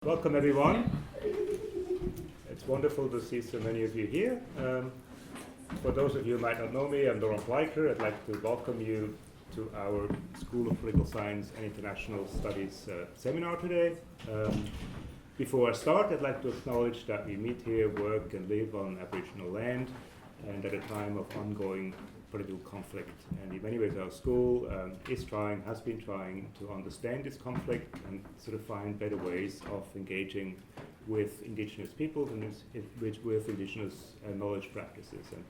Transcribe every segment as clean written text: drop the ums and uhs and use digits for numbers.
Welcome everyone. It's wonderful to see so many of you here. For those of you who might not know me, I'm Laurent Bleicher. I'd like to welcome you to our School of Political Science and International Studies seminar today. Before I start, I'd like to acknowledge that we meet here, work and live on Aboriginal land, and at a time of ongoing political conflict. And in many ways our school has been trying to understand this conflict and sort of find better ways of engaging with Indigenous peoples and with Indigenous knowledge practices. And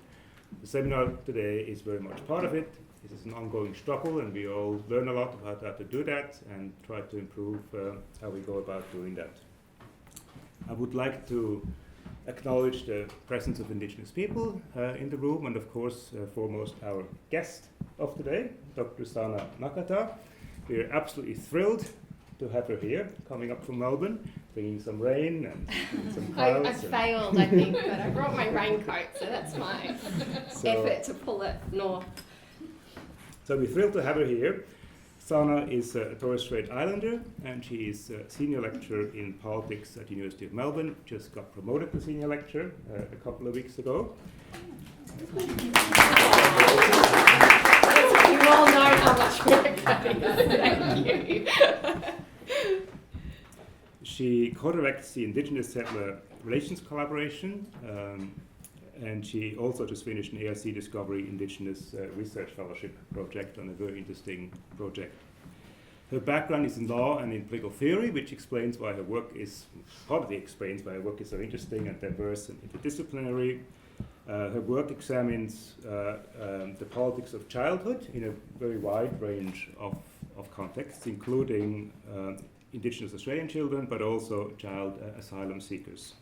the seminar today is very much part of it. This is an ongoing struggle, and we all learn a lot about how to do that and try to improve how we go about doing that. I would like to acknowledge the presence of Indigenous people in the room, and of course, foremost, our guest of today, Dr. Asthana Nakata. We are absolutely thrilled to have her here, coming up from Melbourne, bringing some rain and some clouds. I failed, I think, but I brought my raincoat, so that's my effort to pull it north. So we're thrilled to have her here. Asthana is a Torres Strait Islander, and she is a senior lecturer in politics at the University of Melbourne. Just got promoted to senior lecturer a couple of weeks ago. You all know how much work that is. Thank you. She co-directs the Indigenous Settler Relations Collaboration, and she also just finished an ARC Discovery Indigenous Research Fellowship project on a very interesting project. Her background is in law and in political theory, which explains why her work is, partly explains why her work is so interesting and diverse and interdisciplinary. Her work examines the politics of childhood in a very wide range of contexts, including Indigenous Australian children, but also child asylum seekers.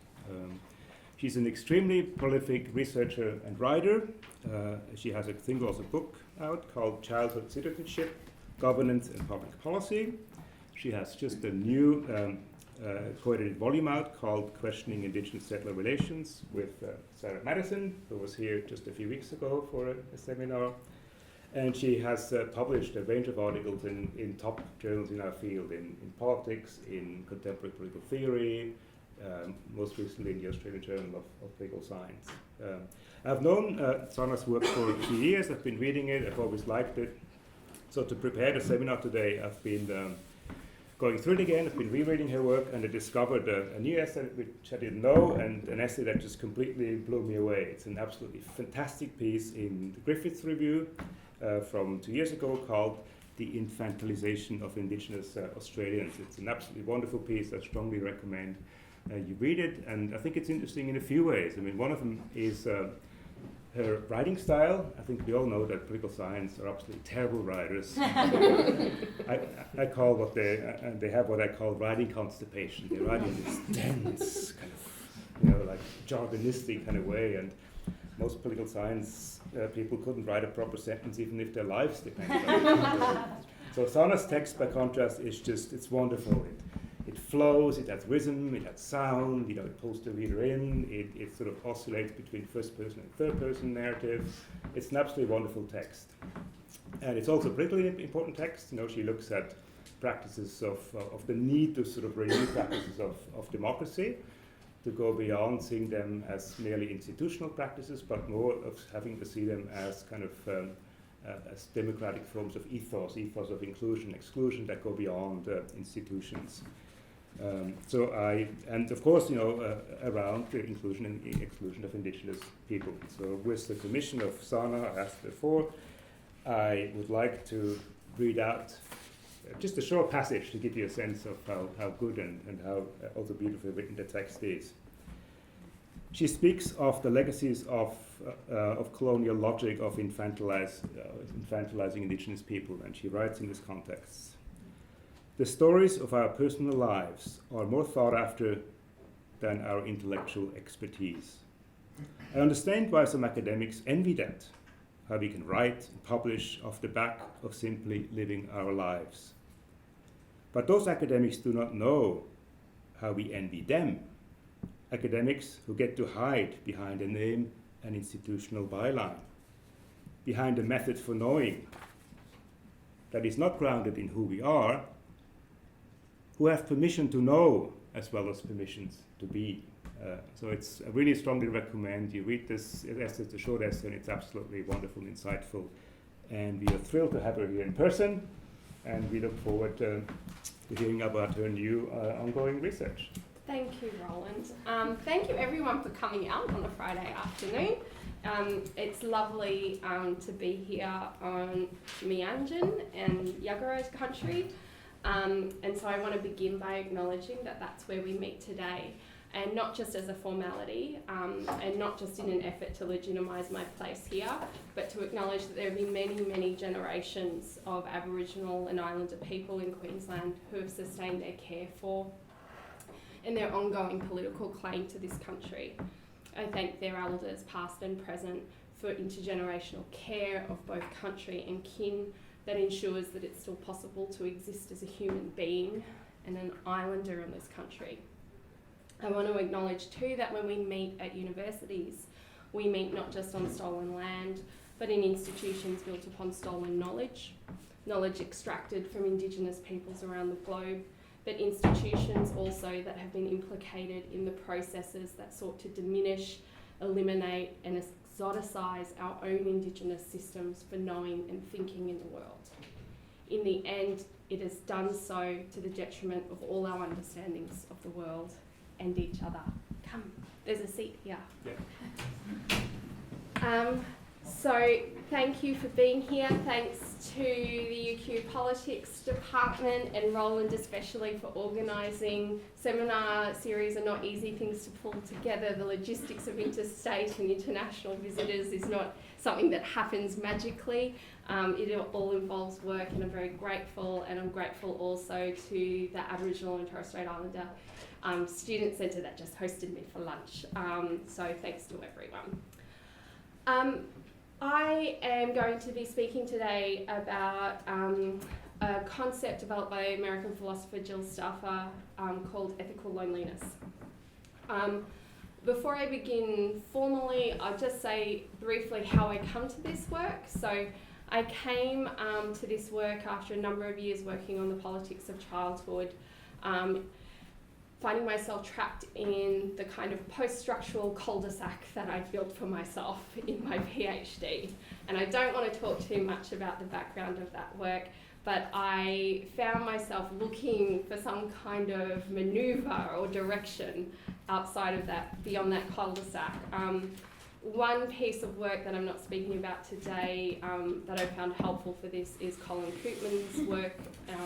She's an extremely prolific researcher and writer. She has a single also book out called Childhood Citizenship, Governance and Public Policy. She has just a new co-edited volume out called Questioning Indigenous Settler Relations with Sarah Madison, who was here just a few weeks ago for a seminar. And she has published a range of articles in top journals in our field, in politics, in contemporary political theory, most recently in the Australian Journal of Political Science. I've known Asthana's work for a few years. I've been reading it. I've always liked it. So to prepare the seminar today, I've been going through it again. I've been rereading her work, and I discovered a new essay which I didn't know, and an essay that just completely blew me away. It's an absolutely fantastic piece in the Griffiths Review from 2 years ago called The Infantilization of Indigenous Australians. It's an absolutely wonderful piece. I strongly recommend you read it, and I think it's interesting in a few ways. I mean, one of them is her writing style. I think we all know that political science are absolutely terrible writers. I call what they have what I call writing constipation. They write in this dense kind of, like jargonistic kind of way, and most political science people couldn't write a proper sentence even if their lives depended on it. So Asthana's text, by contrast, is just, it's wonderful. It flows, it has rhythm, it has sound, it pulls the reader in, it sort of oscillates between first person and third person narrative. It's an absolutely wonderful text. And it's also a politically important text. She looks at practices of the need to sort of renew practices of democracy, to go beyond seeing them as merely institutional practices, but more of having to see them as kind of as democratic forms of ethos of inclusion, exclusion that go beyond institutions. And of course, around the inclusion and exclusion of Indigenous people. So with the permission of Asthana, I asked before, I would like to read out just a short passage to give you a sense of how good and how also beautifully written the text is. She speaks of the legacies of colonial logic of infantilizing Indigenous people, and she writes in this context: "The stories of our personal lives are more thought after than our intellectual expertise. I understand why some academics envy that, how we can write and publish off the back of simply living our lives. But those academics do not know how we envy them, academics who get to hide behind a name and institutional byline, behind a method for knowing that is not grounded in who we are, who have permission to know as well as permissions to be. So it's I really strongly recommend you read this essay. It's a short essay and it's absolutely wonderful and insightful. And we are thrilled to have her here in person, and we look forward to hearing about her new ongoing research. Thank you, Roland. Thank you everyone for coming out on a Friday afternoon. It's lovely to be here on Mianjin and Yagara's country. And so I want to begin by acknowledging that that's where we meet today, and not just as a formality, and not just in an effort to legitimise my place here, but to acknowledge that there have been many, many generations of Aboriginal and Islander people in Queensland who have sustained their care for and their ongoing political claim to this country. I thank their elders, past and present, for intergenerational care of both country and kin that ensures that it's still possible to exist as a human being and an islander in this country. I want to acknowledge too that when we meet at universities, we meet not just on stolen land, but in institutions built upon stolen knowledge, knowledge extracted from Indigenous peoples around the globe, but institutions also that have been implicated in the processes that sought to diminish, eliminate and exoticize our own Indigenous systems for knowing and thinking in the world. In the end, it has done so to the detriment of all our understandings of the world and each other. Come, there's a seat here. Yeah. So thank you for being here. Thanks to the UQ Politics Department and Roland especially for organising. Seminar series are not easy things to pull together. The logistics of interstate and international visitors is not something that happens magically. It all involves work, and I'm very grateful, and I'm grateful also to the Aboriginal and Torres Strait Islander Student Centre that just hosted me for lunch. So thanks to everyone. I am going to be speaking today about a concept developed by American philosopher Jill Stauffer called ethical loneliness. Before I begin formally, I'll just say briefly how I come to this work. So I came to this work after a number of years working on the politics of childhood, finding myself trapped in the kind of post-structural cul-de-sac that I built for myself in my PhD. And I don't want to talk too much about the background of that work, but I found myself looking for some kind of manoeuvre or direction outside of that, beyond that cul-de-sac. One piece of work that I'm not speaking about today that I found helpful for this is Colin Koopman's work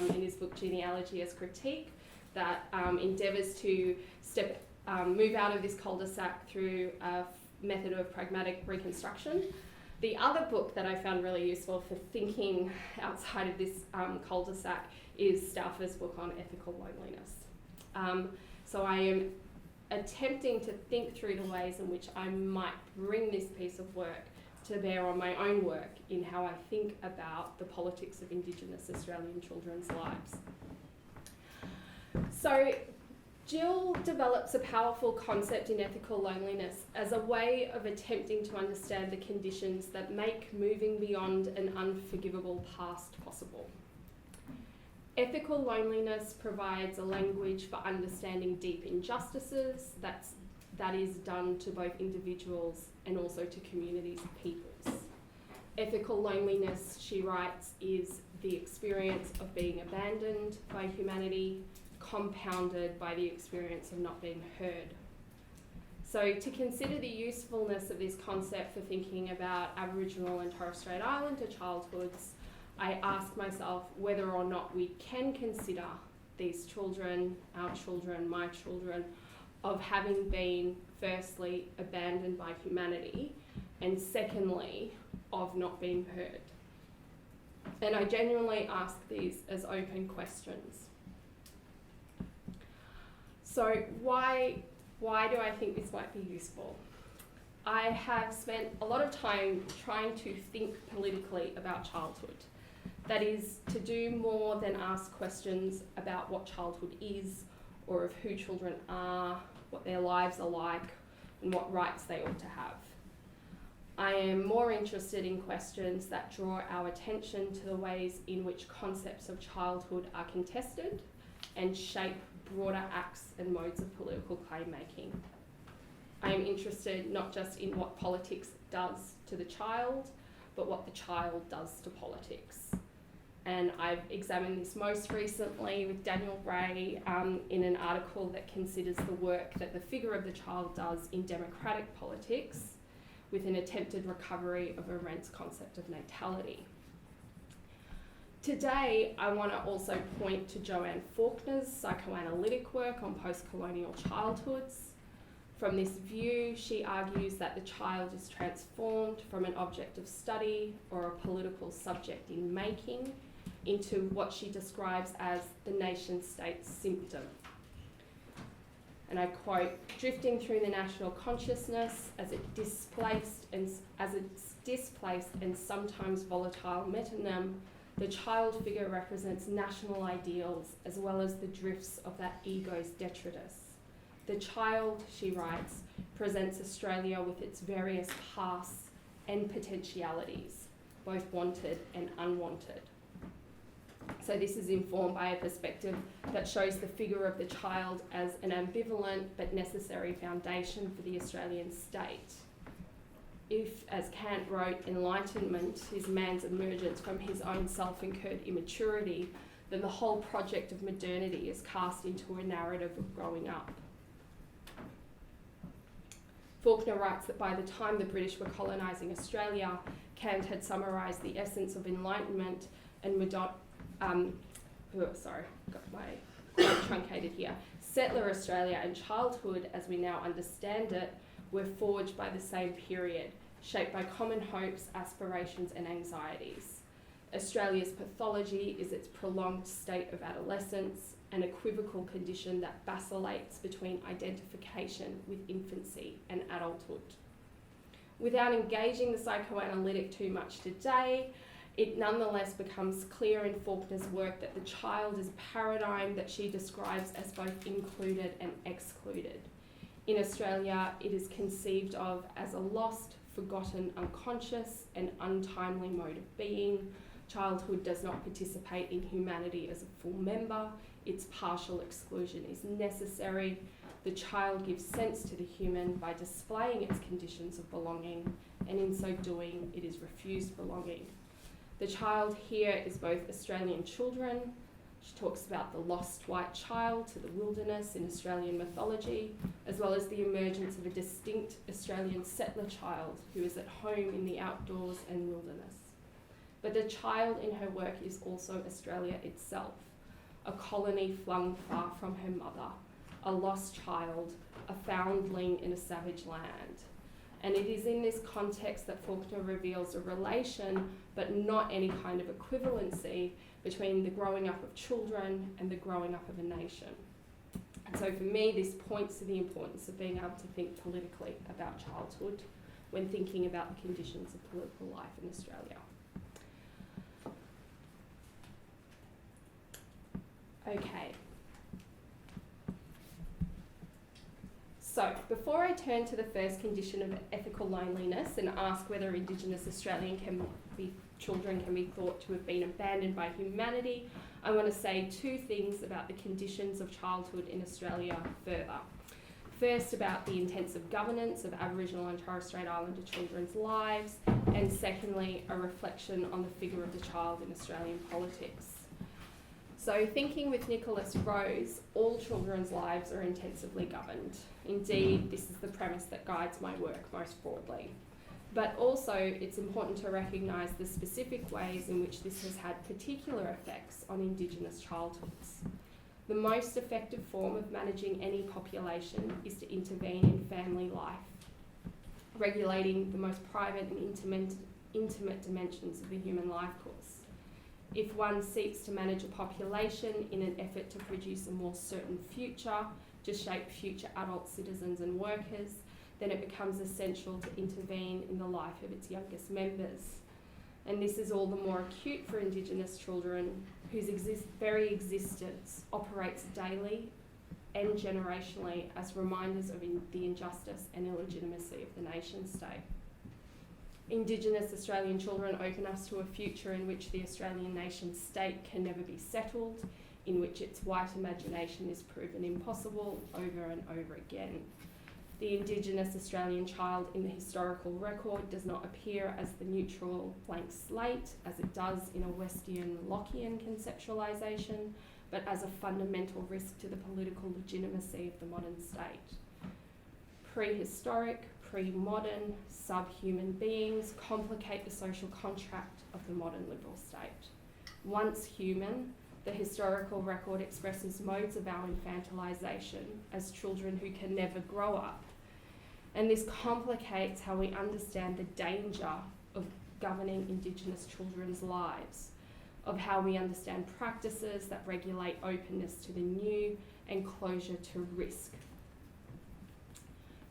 in his book Genealogy as Critique, that endeavours to move out of this cul-de-sac through a method of pragmatic reconstruction. The other book that I found really useful for thinking outside of this cul-de-sac is Stauffer's book on ethical loneliness. So I am attempting to think through the ways in which I might bring this piece of work to bear on my own work in how I think about the politics of Indigenous Australian children's lives. So Jill develops a powerful concept in ethical loneliness as a way of attempting to understand the conditions that make moving beyond an unforgivable past possible. Ethical loneliness provides a language for understanding deep injustices that is done to both individuals and also to communities of peoples. Ethical loneliness, she writes, is the experience of being abandoned by humanity, compounded by the experience of not being heard. So to consider the usefulness of this concept for thinking about Aboriginal and Torres Strait Islander childhoods, I ask myself whether or not we can consider these children, our children, my children, of having been firstly abandoned by humanity and secondly of not being heard. And I genuinely ask these as open questions. So why do I think this might be useful? I have spent a lot of time trying to think politically about childhood. That is, to do more than ask questions about what childhood is, or of who children are, what their lives are like, and what rights they ought to have. I am more interested in questions that draw our attention to the ways in which concepts of childhood are contested and shape broader acts and modes of political claim making. I am interested not just in what politics does to the child, but what the child does to politics. And I've examined this most recently with Daniel Ray in an article that considers the work that the figure of the child does in democratic politics, with an attempted recovery of Arendt's concept of natality. Today, I want to also point to Joanne Faulkner's psychoanalytic work on post-colonial childhoods. From this view, she argues that the child is transformed from an object of study or a political subject in making into what she describes as the nation-state symptom. And I quote, "Drifting through the national consciousness as its displaced and sometimes volatile metonym, the child figure represents national ideals as well as the drifts of that ego's detritus. The child," she writes, "presents Australia with its various pasts and potentialities, both wanted and unwanted." So this is informed by a perspective that shows the figure of the child as an ambivalent but necessary foundation for the Australian state. If, as Kant wrote, enlightenment is man's emergence from his own self-incurred immaturity, then the whole project of modernity is cast into a narrative of growing up. Faulkner writes that by the time the British were colonising Australia, Kant had summarised the essence of enlightenment and truncated here. Settler Australia and childhood, as we now understand it, were forged by the same period, shaped by common hopes, aspirations and anxieties. Australia's pathology is its prolonged state of adolescence, an equivocal condition that vacillates between identification with infancy and adulthood. Without engaging the psychoanalytic too much today, it nonetheless becomes clear in Faulkner's work that the child is a paradigm that she describes as both included and excluded. In Australia, it is conceived of as a lost, forgotten, unconscious and untimely mode of being. Childhood does not participate in humanity as a full member. Its partial exclusion is necessary. The child gives sense to the human by displaying its conditions of belonging, and in so doing, it is refused belonging. The child here is both Australian children. She talks about the lost white child to the wilderness in Australian mythology, as well as the emergence of a distinct Australian settler child who is at home in the outdoors and wilderness. But the child in her work is also Australia itself, a colony flung far from her mother, a lost child, a foundling in a savage land. And it is in this context that Faulkner reveals a relation, but not any kind of equivalency, between the growing up of children and the growing up of a nation. And so for me, this points to the importance of being able to think politically about childhood when thinking about the conditions of political life in Australia. Okay. So, before I turn to the first condition of ethical loneliness and ask whether Indigenous Australian children can be thought to have been abandoned by humanity, I want to say two things about the conditions of childhood in Australia further. First, about the intensive governance of Aboriginal and Torres Strait Islander children's lives, and secondly, a reflection on the figure of the child in Australian politics. So, thinking with Nicholas Rose, all children's lives are intensively governed. Indeed, this is the premise that guides my work most broadly. But also, it's important to recognise the specific ways in which this has had particular effects on Indigenous childhoods. The most effective form of managing any population is to intervene in family life, regulating the most private and intimate dimensions of the human life course. If one seeks to manage a population in an effort to produce a more certain future, to shape future adult citizens and workers, then it becomes essential to intervene in the life of its youngest members. And this is all the more acute for Indigenous children whose very existence operates daily and generationally as reminders of the injustice and illegitimacy of the nation state. Indigenous Australian children open us to a future in which the Australian nation state can never be settled, in which its white imagination is proven impossible over and over again. The Indigenous Australian child in the historical record does not appear as the neutral blank slate, as it does in a Westian Lockean conceptualisation, but as a fundamental risk to the political legitimacy of the modern state. Prehistoric, pre-modern, subhuman beings complicate the social contract of the modern liberal state. Once human, the historical record expresses modes of our infantilization as children who can never grow up. And this complicates how we understand the danger of governing Indigenous children's lives, of how we understand practices that regulate openness to the new and closure to risk.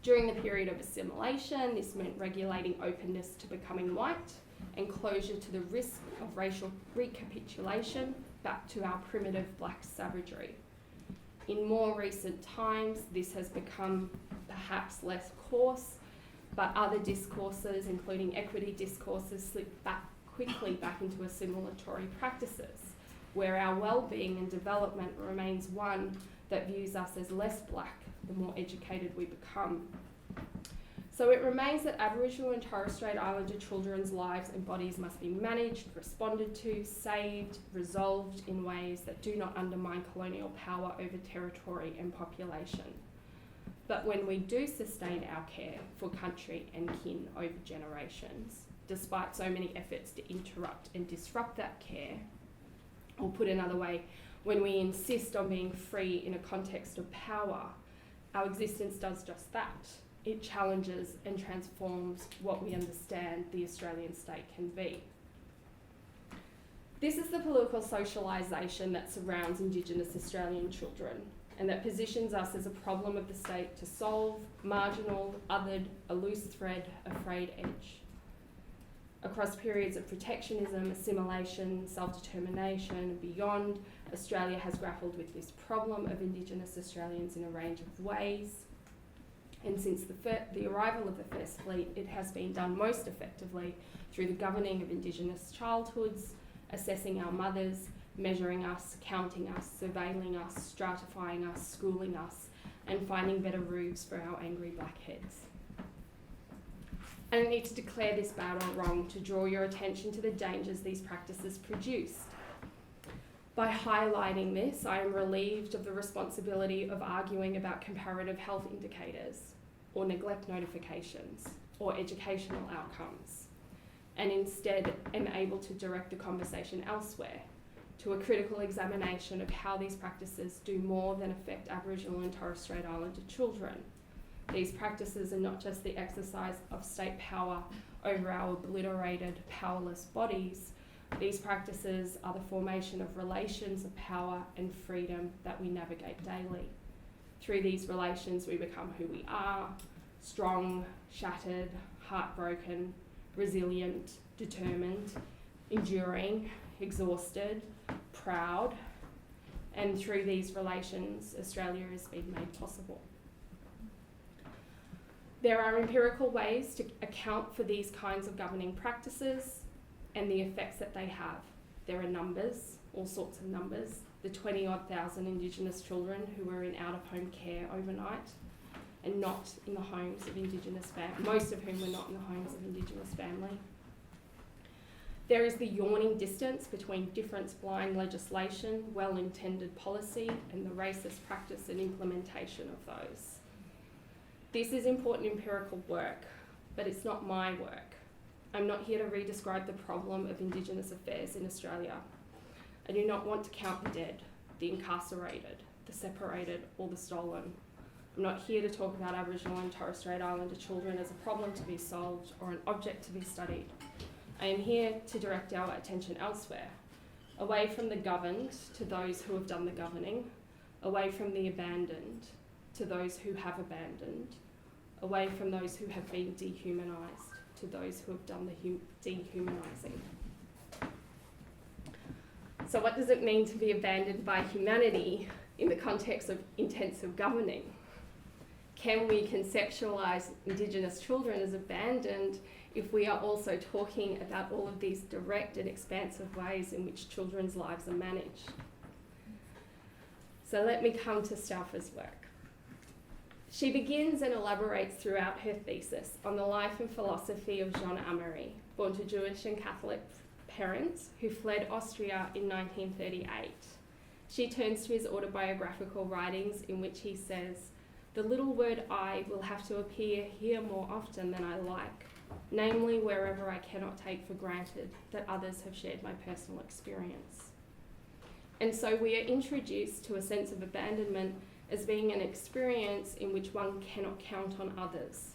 During the period of assimilation, this meant regulating openness to becoming white and closure to the risk of racial recapitulation back to our primitive black savagery. In more recent times, this has become perhaps less coarse, but other discourses, including equity discourses, slip quickly back into assimilatory practices, where our well-being and development remains one that views us as less black the more educated we become. So it remains that Aboriginal and Torres Strait Islander children's lives and bodies must be managed, responded to, saved, resolved in ways that do not undermine colonial power over territory and population. But when we do sustain our care for country and kin over generations, despite so many efforts to interrupt and disrupt that care, or put another way, when we insist on being free in a context of power, our existence does just that. It challenges and transforms what we understand the Australian state can be. This is the political socialisation that surrounds Indigenous Australian children and that positions us as a problem of the state to solve, marginal, othered, a loose thread, a frayed edge. Across periods of protectionism, assimilation, self-determination and beyond, Australia has grappled with this problem of Indigenous Australians in a range of ways. And since the arrival of the First Fleet, it has been done most effectively through the governing of Indigenous childhoods, assessing our mothers, measuring us, counting us, surveilling us, stratifying us, schooling us, and finding better roofs for our angry black heads. I don't need to declare this bad or wrong to draw your attention to the dangers these practices produced. By highlighting this, I am relieved of the responsibility of arguing about comparative health indicators, or neglect notifications, or educational outcomes, and instead am able to direct the conversation elsewhere, to a critical examination of how these practices do more than affect Aboriginal and Torres Strait Islander children. These practices are not just the exercise of state power over our obliterated, powerless bodies. These practices are the formation of relations of power and freedom that we navigate daily. Through these relations, we become who we are: strong, shattered, heartbroken, resilient, determined, enduring, exhausted, proud. And through these relations, Australia has been made possible. There are empirical ways to account for these kinds of governing practices and the effects that they have. There are numbers, all sorts of numbers. The 20-odd thousand Indigenous children who were in out-of-home care overnight and not in the homes of Indigenous families, most of whom were not in the homes of Indigenous family. There is the yawning distance between difference-blind legislation, well-intended policy, and the racist practice and implementation of those. This is important empirical work, but it's not my work. I'm not here to re-describe the problem of Indigenous affairs in Australia. I do not want to count the dead, the incarcerated, the separated, or the stolen. I'm not here to talk about Aboriginal and Torres Strait Islander children as a problem to be solved or an object to be studied. I am here to direct our attention elsewhere, away from the governed to those who have done the governing, away from the abandoned to those who have abandoned, away from those who have been dehumanised to those who have done the dehumanising. So what does it mean to be abandoned by humanity in the context of intensive governing? Can we conceptualise Indigenous children as abandoned if we are also talking about all of these direct and expansive ways in which children's lives are managed? So let me come to Stauffer's work. She begins and elaborates throughout her thesis on the life and philosophy of Jean Amery, born to Jewish and Catholic parents who fled Austria in 1938. She turns to his autobiographical writings in which he says, "The little word I will have to appear here more often than I like, namely wherever I cannot take for granted that others have shared my personal experience." And so we are introduced to a sense of abandonment as being an experience in which one cannot count on others.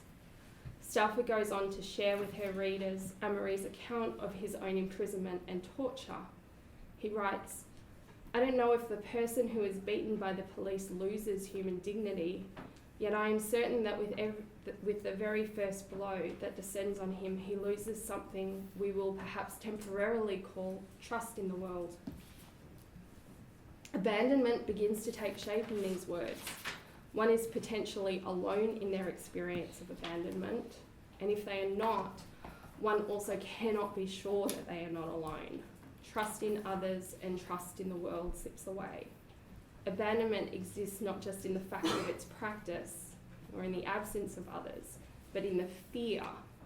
Stauffer goes on to share with her readers Amery's account of his own imprisonment and torture. He writes, "I don't know if the person who is beaten by the police loses human dignity, yet I am certain that with the very first blow that descends on him, he loses something we will perhaps temporarily call trust in the world." Abandonment begins to take shape in these words. One is potentially alone in their experience of abandonment, and if they are not, one also cannot be sure that they are not alone. Trust in others and trust in the world slips away. Abandonment exists not just in the fact of its practice or in the absence of others, but in the fear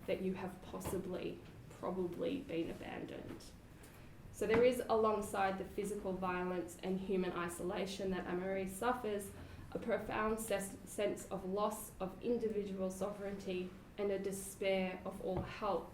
that you have probably been abandoned. So there is, alongside the physical violence and human isolation that Amery suffers, a profound sense of loss of individual sovereignty and a despair of all help.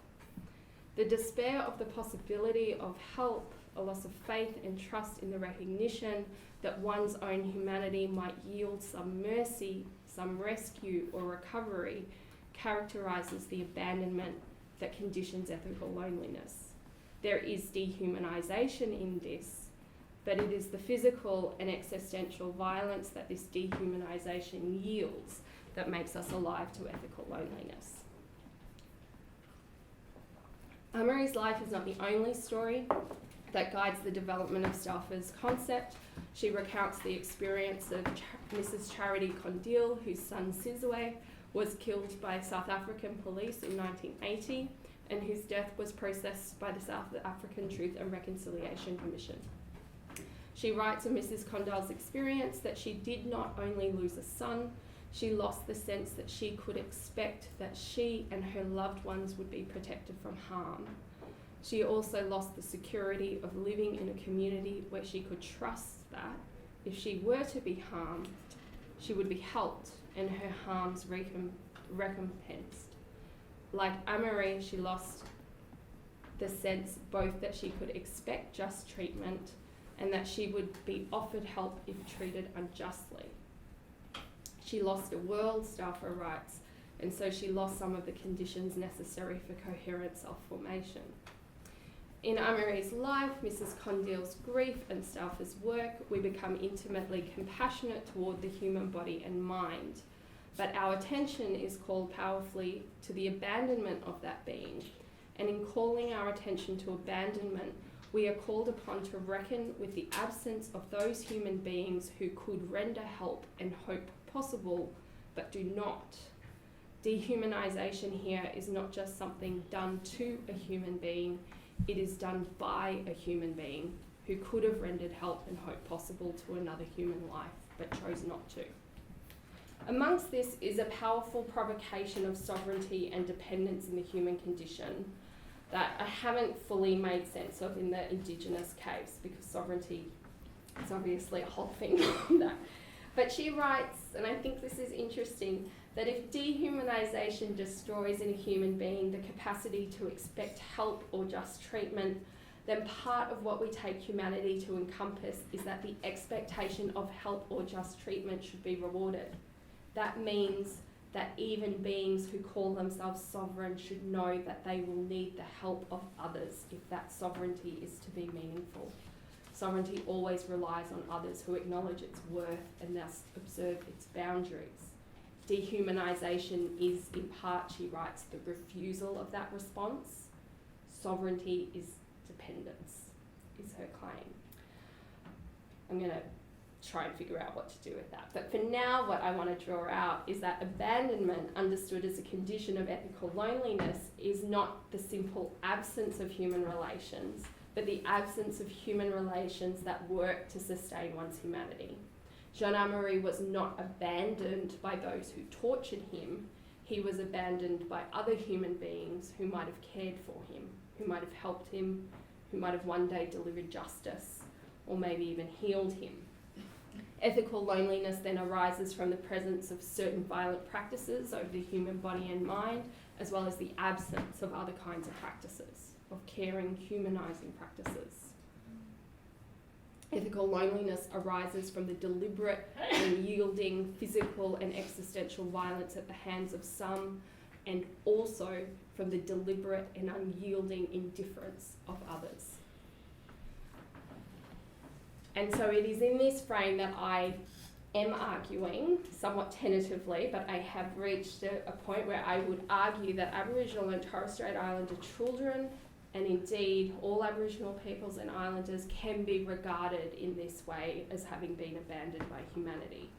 The despair of the possibility of help, a loss of faith and trust in the recognition that one's own humanity might yield some mercy, some rescue or recovery, characterises the abandonment that conditions ethical loneliness. There is dehumanization in this, but it is the physical and existential violence that this dehumanization yields that makes us alive to ethical loneliness. Amery's life is not the only story that guides the development of Stauffer's concept. She recounts the experience of Mrs. Charity Condell, whose son Sizwe was killed by South African police in 1980, and whose death was processed by the South African Truth and Reconciliation Commission. She writes of Mrs. Condell's experience that she did not only lose a son, she lost the sense that she could expect that she and her loved ones would be protected from harm. She also lost the security of living in a community where she could trust that if she were to be harmed, she would be helped and her harms recompensed. Like Amery, she lost the sense both that she could expect just treatment and that she would be offered help if treated unjustly. She lost a world, Stauffer writes, and so she lost some of the conditions necessary for coherent self-formation. In Amery's life, Mrs. Condell's grief and Stauffer's work, we become intimately compassionate toward the human body and mind. But our attention is called powerfully to the abandonment of that being. And in calling our attention to abandonment, we are called upon to reckon with the absence of those human beings who could render help and hope possible, but do not. Dehumanization here is not just something done to a human being, it is done by a human being who could have rendered help and hope possible to another human life, but chose not to. Amongst this is a powerful provocation of sovereignty and dependence in the human condition that I haven't fully made sense of in the Indigenous case, because sovereignty is obviously a whole thing on that. But she writes, and I think this is interesting, that if dehumanization destroys in a human being the capacity to expect help or just treatment, then part of what we take humanity to encompass is that the expectation of help or just treatment should be rewarded. That means that even beings who call themselves sovereign should know that they will need the help of others if that sovereignty is to be meaningful. Sovereignty always relies on others who acknowledge its worth and thus observe its boundaries. Dehumanization is, in part, she writes, the refusal of that response. Sovereignty is dependence, is her claim. I'm going to try and figure out what to do with that. But for now, what I want to draw out is that abandonment, understood as a condition of ethical loneliness, is not the simple absence of human relations, but the absence of human relations that work to sustain one's humanity. Jean-Marie was not abandoned by those who tortured him. He was abandoned by other human beings who might have cared for him, who might have helped him, who might have one day delivered justice, or maybe even healed him. Ethical loneliness then arises from the presence of certain violent practices over the human body and mind, as well as the absence of other kinds of practices, of caring, humanising practices. Ethical loneliness arises from the deliberate and yielding physical and existential violence at the hands of some, and also from the deliberate and unyielding indifference of others. And so it is in this frame that I am arguing, somewhat tentatively, but I have reached a point where I would argue that Aboriginal and Torres Strait Islander children, and indeed all Aboriginal peoples and islanders, can be regarded in this way as having been abandoned by humanity.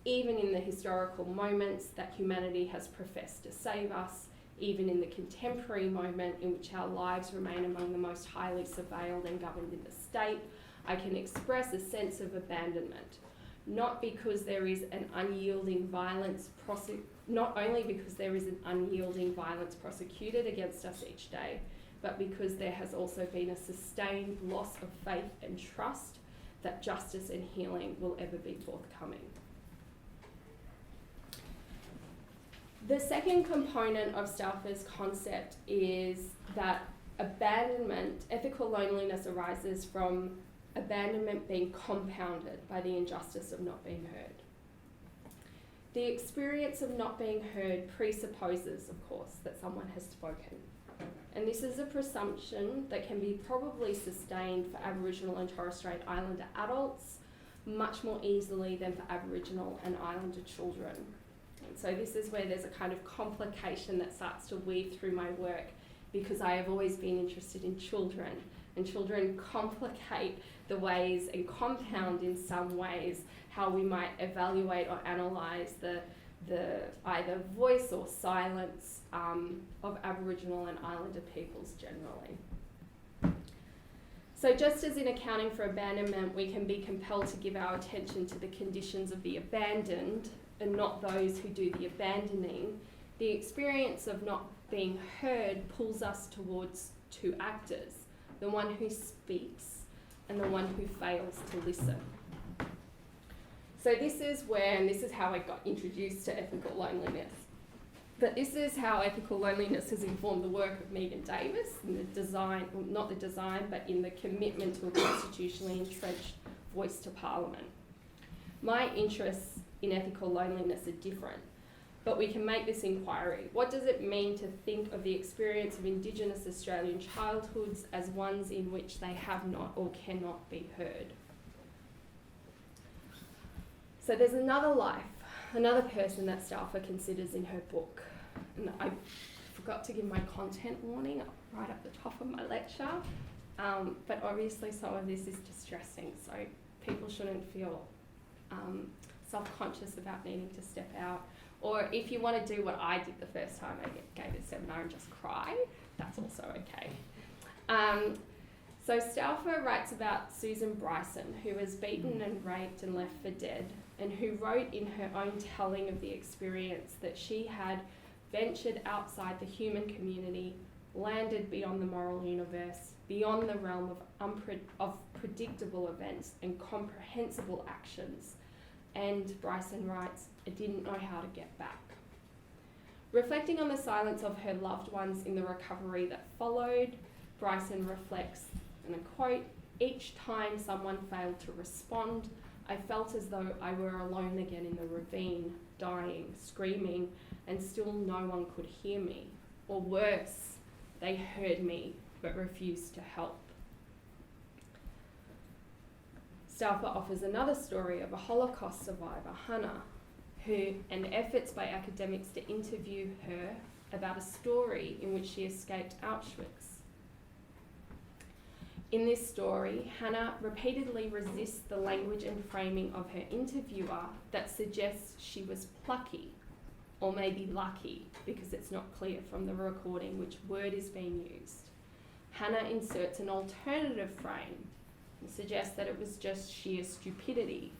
Even in the historical moments that humanity has professed to save us, even in the contemporary moment in which our lives remain among the most highly surveilled and governed in the state, I can express a sense of abandonment, not because there is an unyielding violence, not only because there is an unyielding violence prosecuted against us each day, but because there has also been a sustained loss of faith and trust that justice and healing will ever be forthcoming. The second component of Stauffer's concept is that abandonment, ethical loneliness, arises from abandonment being compounded by the injustice of not being heard. The experience of not being heard presupposes, of course, that someone has spoken. And this is a presumption that can be probably sustained for Aboriginal and Torres Strait Islander adults much more easily than for Aboriginal and Islander children. And so this is where there's a kind of complication that starts to weave through my work, because I have always been interested in children, and children complicate the ways and compound in some ways how we might evaluate or analyse the either voice or silence of Aboriginal and Islander peoples generally. So just as in accounting for abandonment, we can be compelled to give our attention to the conditions of the abandoned and not those who do the abandoning, the experience of not being heard pulls us towards two actors, the one who speaks and the one who fails to listen. So this is where, and this is how I got introduced to ethical loneliness. But this is how ethical loneliness has informed the work of Megan Davis in the design, well, not the design, but in the commitment to a constitutionally entrenched voice to Parliament. My interests in ethical loneliness are different, but we can make this inquiry. What does it mean to think of the experience of Indigenous Australian childhoods as ones in which they have not or cannot be heard? So there's another life, another person that Stauffer considers in her book. And I forgot to give my content warning right up the top of my lecture, but obviously some of this is distressing, so people shouldn't feel self-conscious about needing to step out. Or if you want to do what I did the first time I gave a seminar and just cry, that's also okay. So Stauffer writes about Susan Bryson, who was beaten and raped and left for dead, and who wrote in her own telling of the experience that she had ventured outside the human community, landed beyond the moral universe, beyond the realm of predictable events and comprehensible actions. And Bryson writes, I didn't know how to get back. Reflecting on the silence of her loved ones in the recovery that followed, Bryson reflects, and I quote, each time someone failed to respond, I felt as though I were alone again in the ravine, dying, screaming, and still no one could hear me. Or worse, they heard me but refused to help. Stauffer offers another story of a Holocaust survivor, Hannah, and efforts by academics to interview her about a story in which she escaped Auschwitz. In this story, Hannah repeatedly resists the language and framing of her interviewer that suggests she was plucky, or maybe lucky, because it's not clear from the recording which word is being used. Hannah inserts an alternative frame and suggests that it was just sheer stupidity.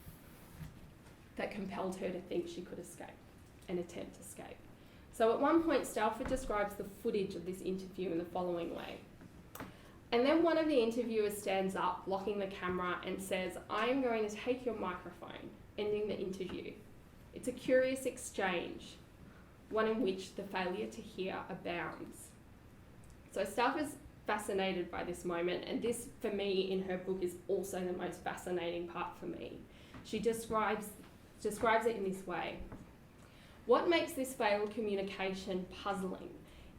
that compelled her to think she could escape and attempt escape. So at one point, Stalford describes the footage of this interview in the following way. And then one of the interviewers stands up, blocking the camera, and says, "I am going to take your microphone," ending the interview. It's a curious exchange, one in which the failure to hear abounds. So Stalford's fascinated by this moment, and this, for me, in her book, is also the most fascinating part for me. She describes it in this way. What makes this failed communication puzzling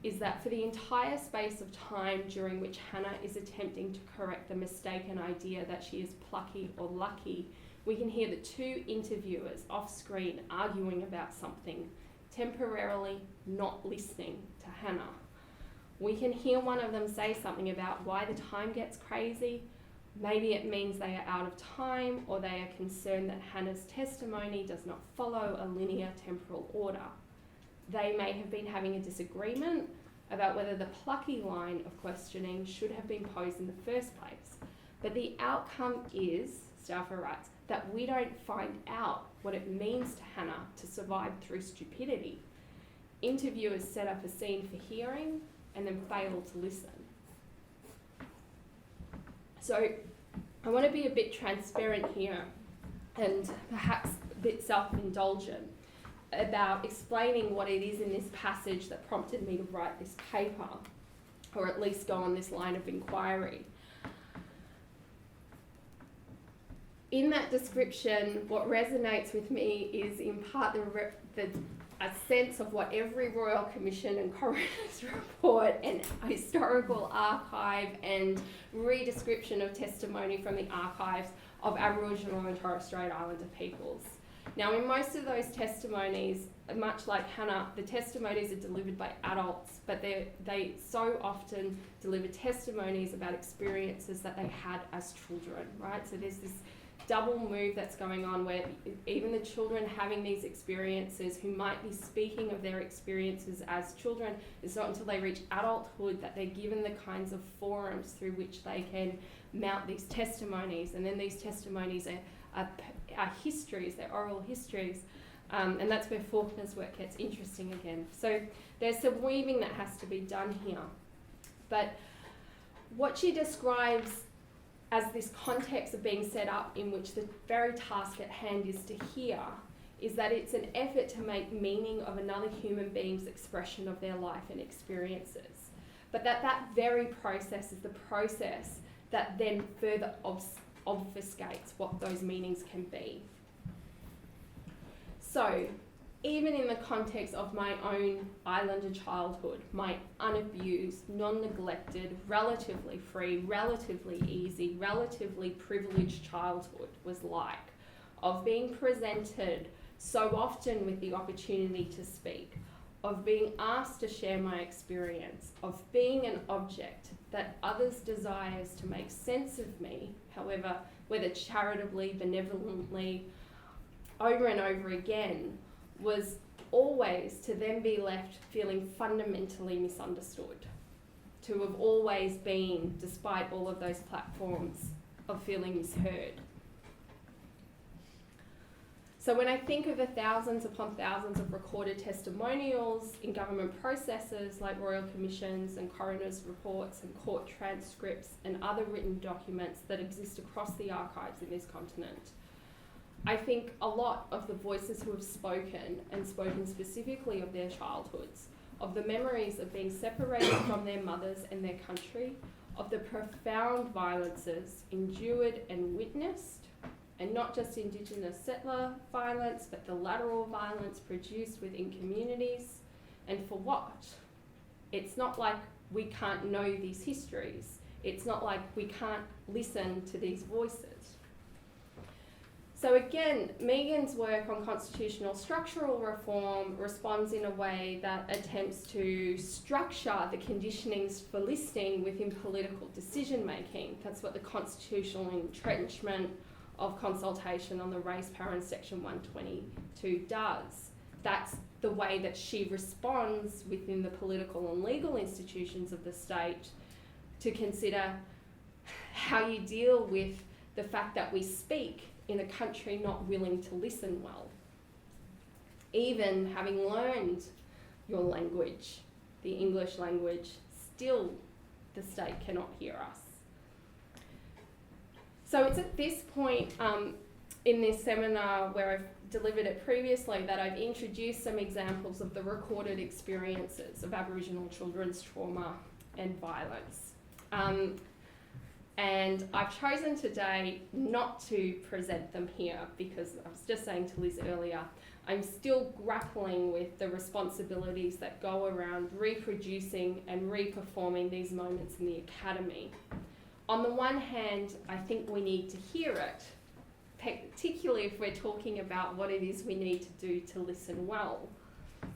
is that for the entire space of time during which Hannah is attempting to correct the mistaken idea that she is plucky or lucky, we can hear the two interviewers off screen arguing about something, temporarily not listening to Hannah. We can hear one of them say something about why the time gets crazy. Maybe it means they are out of time, or they are concerned that Hannah's testimony does not follow a linear temporal order. They may have been having a disagreement about whether the plucky line of questioning should have been posed in the first place. But the outcome is, Stalford writes, that we don't find out what it means to Hannah to survive through stupidity. Interviewers set up a scene for hearing and then fail to listen. So I want to be a bit transparent here and perhaps a bit self-indulgent about explaining what it is in this passage that prompted me to write this paper, or at least go on this line of inquiry. In that description, what resonates with me is in part a sense of what every Royal Commission and Coroner's report and historical archive and re-description of testimony from the archives of Aboriginal and Torres Strait Islander peoples. Now, in most of those testimonies, much like Hannah, the testimonies are delivered by adults, but they so often deliver testimonies about experiences that they had as children, right? So there's this double move that's going on where even the children having these experiences who might be speaking of their experiences as children, it's not until they reach adulthood that they're given the kinds of forums through which they can mount these testimonies, and then these testimonies are histories, they're oral histories, and that's where Faulkner's work gets interesting again. So there's some weaving that has to be done here. But what she describes as this context of being set up in which the very task at hand is to hear is that it's an effort to make meaning of another human being's expression of their life and experiences. But that very process is the process that then further obfuscates what those meanings can be. So, even in the context of my own Islander childhood, my unabused, non-neglected, relatively free, relatively easy, relatively privileged childhood was like, of being presented so often with the opportunity to speak, of being asked to share my experience, of being an object that others desires to make sense of me, however, whether charitably, benevolently, over and over again, was always to then be left feeling fundamentally misunderstood, to have always been, despite all of those platforms, of feeling misheard. So when I think of the thousands upon thousands of recorded testimonials in government processes like royal commissions and coroners' reports and court transcripts and other written documents that exist across the archives in this continent, I think a lot of the voices who have spoken, and spoken specifically of their childhoods, of the memories of being separated from their mothers and their country, of the profound violences endured and witnessed, and not just Indigenous settler violence, but the lateral violence produced within communities. And for what? It's not like we can't know these histories. It's not like we can't listen to these voices. So again, Megan's work on constitutional structural reform responds in a way that attempts to structure the conditionings for listening within political decision making. That's what the constitutional entrenchment of consultation on the race power in section 122 does. That's the way that she responds within the political and legal institutions of the state to consider how you deal with the fact that we speak in a country not willing to listen well. even having learned your language, the English language, still the state cannot hear us. So it's at this point in this seminar where I've delivered it previously that I've introduced some examples of the recorded experiences of Aboriginal children's trauma and violence. And I've chosen today not to present them here because I was just saying to Liz earlier, I'm still grappling with the responsibilities that go around reproducing and reperforming these moments in the academy. On the one hand, I think we need to hear it, particularly if we're talking about what it is we need to do to listen well.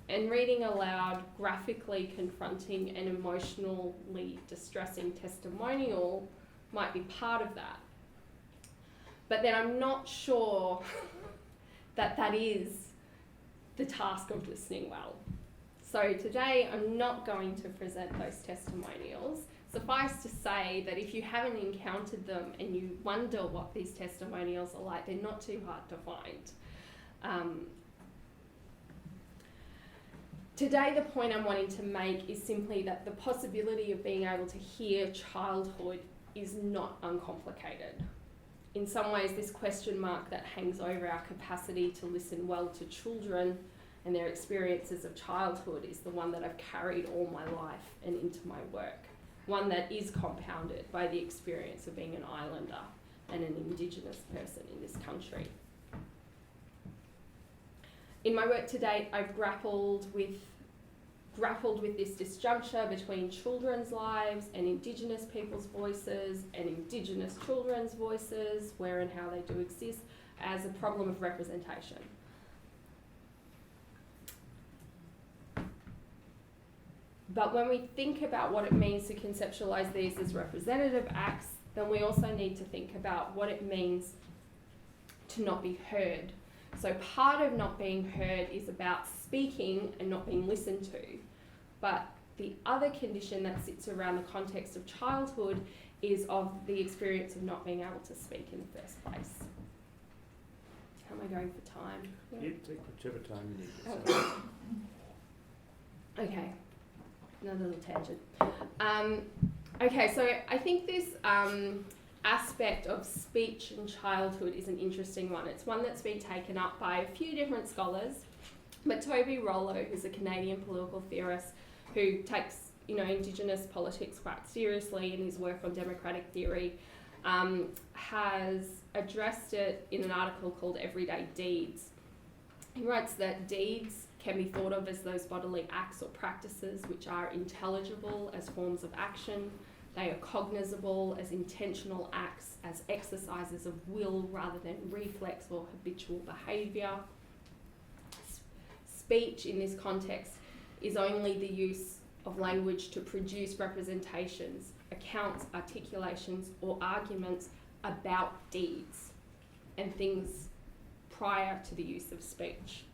And reading aloud, graphically confronting and emotionally distressing testimonial might be part of that. But then I'm not sure that that is the task of listening well. So today I'm not going to present those testimonials. Suffice to say that if you haven't encountered them and you wonder what these testimonials are like, they're not too hard to find. Today the point I'm wanting to make is simply that the possibility of being able to hear childhood is not uncomplicated. In some ways, this question mark that hangs over our capacity to listen well to children and their experiences of childhood is the one that I've carried all my life and into my work. One that is compounded by the experience of being an islander and an Indigenous person in this country. In my work to date, I've grappled with this disjuncture between children's lives and Indigenous people's voices and Indigenous children's voices, where and how they do exist, as a problem of representation. But when we think about what it means to conceptualise these as representative acts, then we also need to think about what it means to not be heard. So part of not being heard is about speaking and not being listened to. But the other condition that sits around the context of childhood is of the experience of not being able to speak in the first place. How am I going for time? Yeah, take whichever time you need. Okay, another little tangent. Okay, so I think this aspect of speech and childhood is an interesting one. It's one that's been taken up by a few different scholars, but Toby Rollo, who's a Canadian political theorist who takes Indigenous politics quite seriously in his work on democratic theory, has addressed it in an article called Everyday Deeds. He writes that deeds can be thought of as those bodily acts or practices which are intelligible as forms of action. They are cognizable as intentional acts, as exercises of will rather than reflex or habitual behaviour. Speech in this context is only the use of language to produce representations, accounts, articulations, or arguments about deeds and things prior to the use of speech.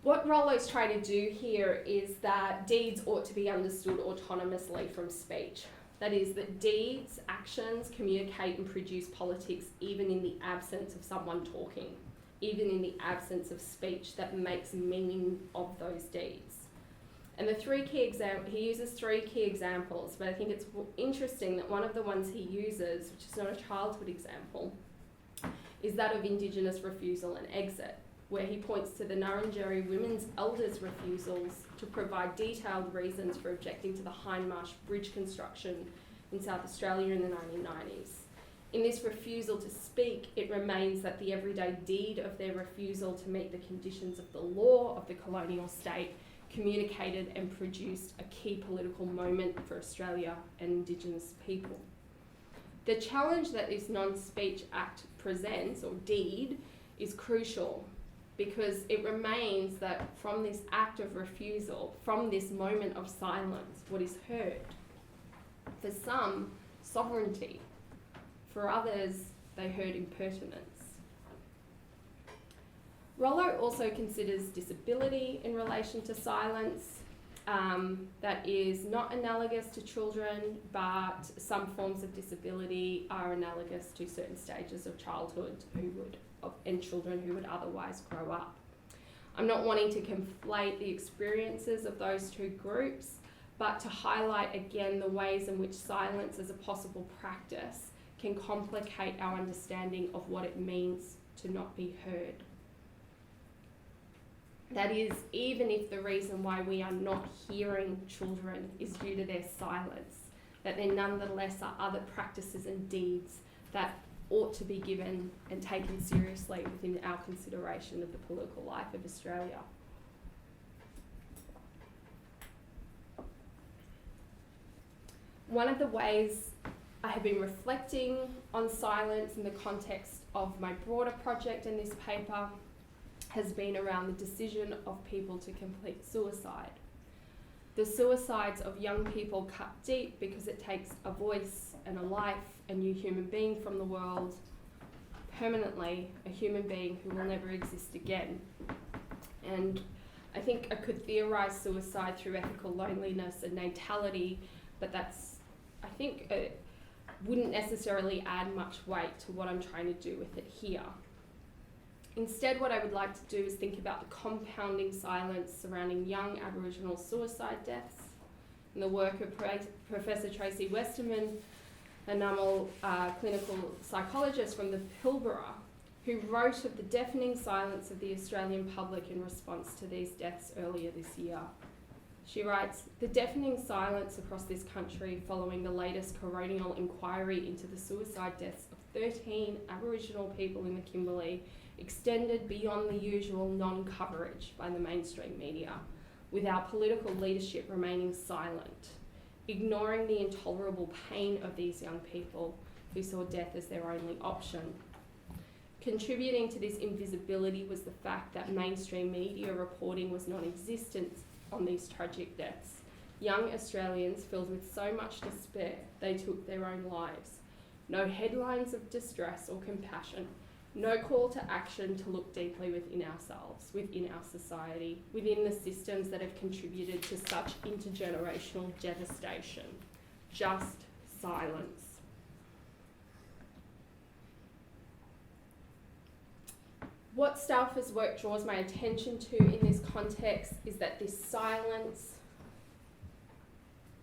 What Rollo's trying to do here is that deeds ought to be understood autonomously from speech. That is, that deeds, actions, communicate and produce politics even in the absence of someone talking, even in the absence of speech that makes meaning of those deeds. And he uses three key examples, but I think it's interesting that one of the ones he uses, which is not a childhood example, is that of Indigenous refusal and exit, where he points to the Ngarrindjeri women's elders' refusals to provide detailed reasons for objecting to the Hindmarsh Bridge construction in South Australia in the 1990s. In this refusal to speak, it remains that the everyday deed of their refusal to meet the conditions of the law of the colonial state communicated and produced a key political moment for Australia and Indigenous people. The challenge that this non-speech act presents, or deed, is crucial because it remains that from this act of refusal, from this moment of silence, what is heard? For some, sovereignty. For others, they heard impertinence. Rollo also considers disability in relation to silence. That is not analogous to children, but some forms of disability are analogous to certain stages of childhood and children who would otherwise grow up. I'm not wanting to conflate the experiences of those two groups, but to highlight again the ways in which silence as a possible practice can complicate our understanding of what it means to not be heard. That is, even if the reason why we are not hearing children is due to their silence, that there nonetheless are other practices and deeds that ought to be given and taken seriously within our consideration of the political life of Australia. One of the ways I have been reflecting on silence in the context of my broader project in this paper has been around the decision of people to complete suicide. The suicides of young people cut deep because it takes a voice and a life, a new human being from the world, permanently, a human being who will never exist again. And I think I could theorise suicide through ethical loneliness and natality, but that's, I think, wouldn't necessarily add much weight to what I'm trying to do with it here. Instead, what I would like to do is think about the compounding silence surrounding young Aboriginal suicide deaths and the work of Professor Tracy Westerman, a NUML clinical psychologist from the Pilbara, who wrote of the deafening silence of the Australian public in response to these deaths earlier this year. She writes, "The deafening silence across this country following the latest coronial inquiry into the suicide deaths of 13 Aboriginal people in the Kimberley extended beyond the usual non-coverage by the mainstream media, with our political leadership remaining silent, ignoring the intolerable pain of these young people who saw death as their only option. Contributing to this invisibility was the fact that mainstream media reporting was non-existent on these tragic deaths. Young Australians filled with so much despair, they took their own lives. No headlines of distress or compassion, no call to action to look deeply within ourselves, within our society, within the systems that have contributed to such intergenerational devastation. Just silence." What Stauffer's work draws my attention to in this context is that this silence,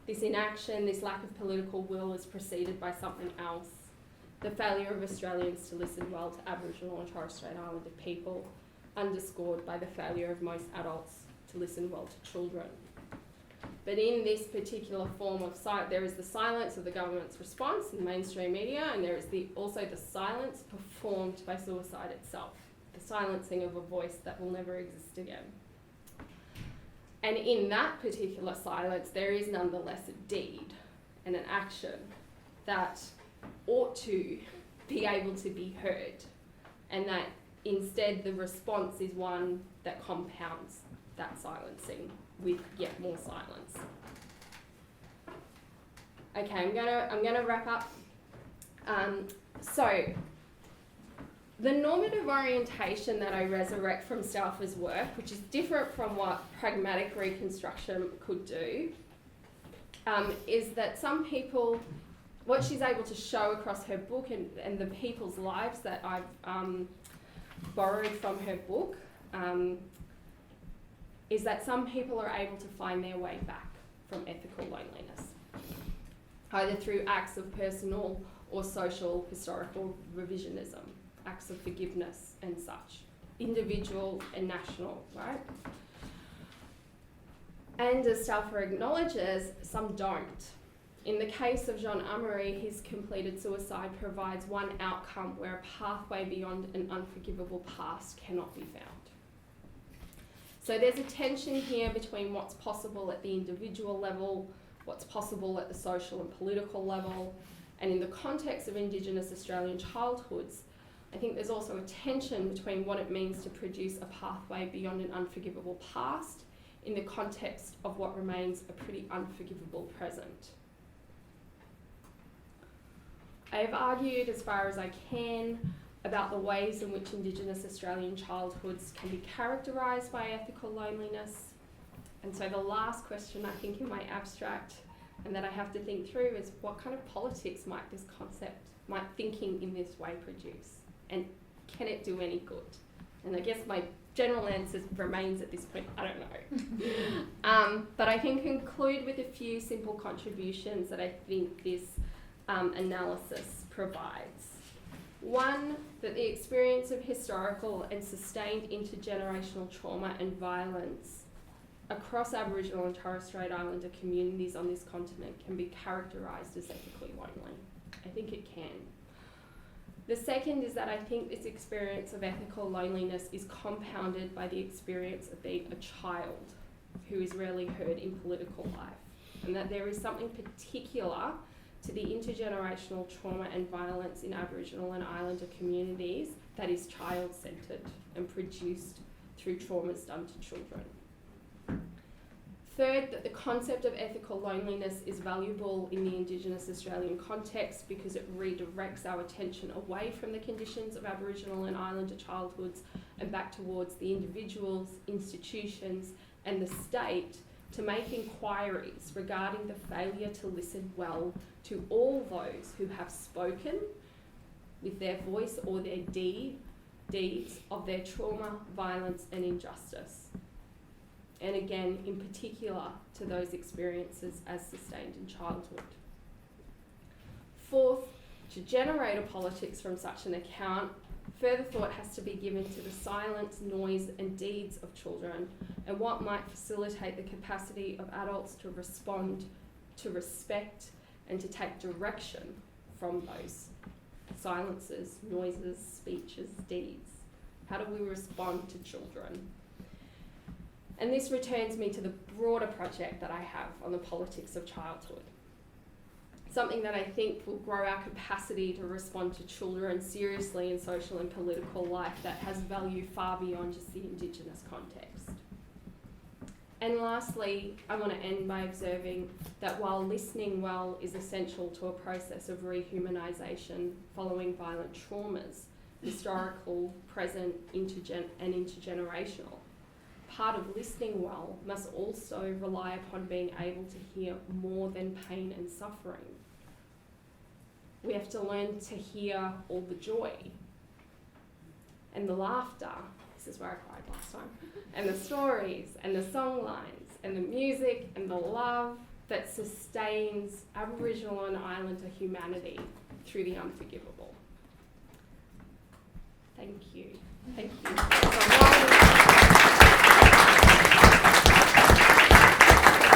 this inaction, this lack of political will is preceded by something else. The failure of Australians to listen well to Aboriginal and Torres Strait Islander people, underscored by the failure of most adults to listen well to children. But in this particular form of there is the silence of the government's response in the mainstream media, and there is also the silence performed by suicide itself, the silencing of a voice that will never exist again. And in that particular silence, there is nonetheless a deed and an action that ought to be able to be heard, and that instead the response is one that compounds that silencing with yet more silence. Okay, I'm gonna wrap up. So the normative orientation that I resurrect from Stauffer's work, which is different from what pragmatic reconstruction could do, is that some people, what she's able to show across her book and the people's lives that I've borrowed from her book, is that some people are able to find their way back from ethical loneliness, either through acts of personal or social historical revisionism, acts of forgiveness and such, individual and national, right? And as Stauffer acknowledges, some don't. In the case of Jean Amery, his completed suicide provides one outcome where a pathway beyond an unforgivable past cannot be found. So there's a tension here between what's possible at the individual level, what's possible at the social and political level, and in the context of Indigenous Australian childhoods, I think there's also a tension between what it means to produce a pathway beyond an unforgivable past in the context of what remains a pretty unforgivable present. I have argued as far as I can about the ways in which Indigenous Australian childhoods can be characterised by ethical loneliness. And so the last question I think in my abstract and that I have to think through is what kind of politics might this concept, might thinking in this way produce? And can it do any good? And I guess my general answer remains at this point, I don't know. But I can conclude with a few simple contributions that I think this analysis provides. One, that the experience of historical and sustained intergenerational trauma and violence across Aboriginal and Torres Strait Islander communities on this continent can be characterised as ethically lonely. I think it can. The second is that I think this experience of ethical loneliness is compounded by the experience of being a child who is rarely heard in political life, and that there is something particular to the intergenerational trauma and violence in Aboriginal and Islander communities that is child-centred and produced through traumas done to children. Third, that the concept of ethical loneliness is valuable in the Indigenous Australian context because it redirects our attention away from the conditions of Aboriginal and Islander childhoods and back towards the individuals, institutions and the state to make inquiries regarding the failure to listen well to all those who have spoken with their voice or their deeds of their trauma, violence and injustice. And again, in particular, to those experiences as sustained in childhood. Fourth, to generate a politics from such an account, further thought has to be given to the silence, noise and deeds of children and what might facilitate the capacity of adults to respond, to respect and to take direction from those silences, noises, speeches, deeds. How do we respond to children? And this returns me to the broader project that I have on the politics of childhood. Something that I think will grow our capacity to respond to children seriously in social and political life that has value far beyond just the Indigenous context. And lastly, I want to end by observing that while listening well is essential to a process of rehumanisation following violent traumas, historical, present, and intergenerational, part of listening well must also rely upon being able to hear more than pain and suffering. We have to learn to hear all the joy and the laughter, this is where I cried last time, and the stories and the song lines and the music and the love that sustains Aboriginal and Islander humanity through the unforgivable. Thank you. Thank you.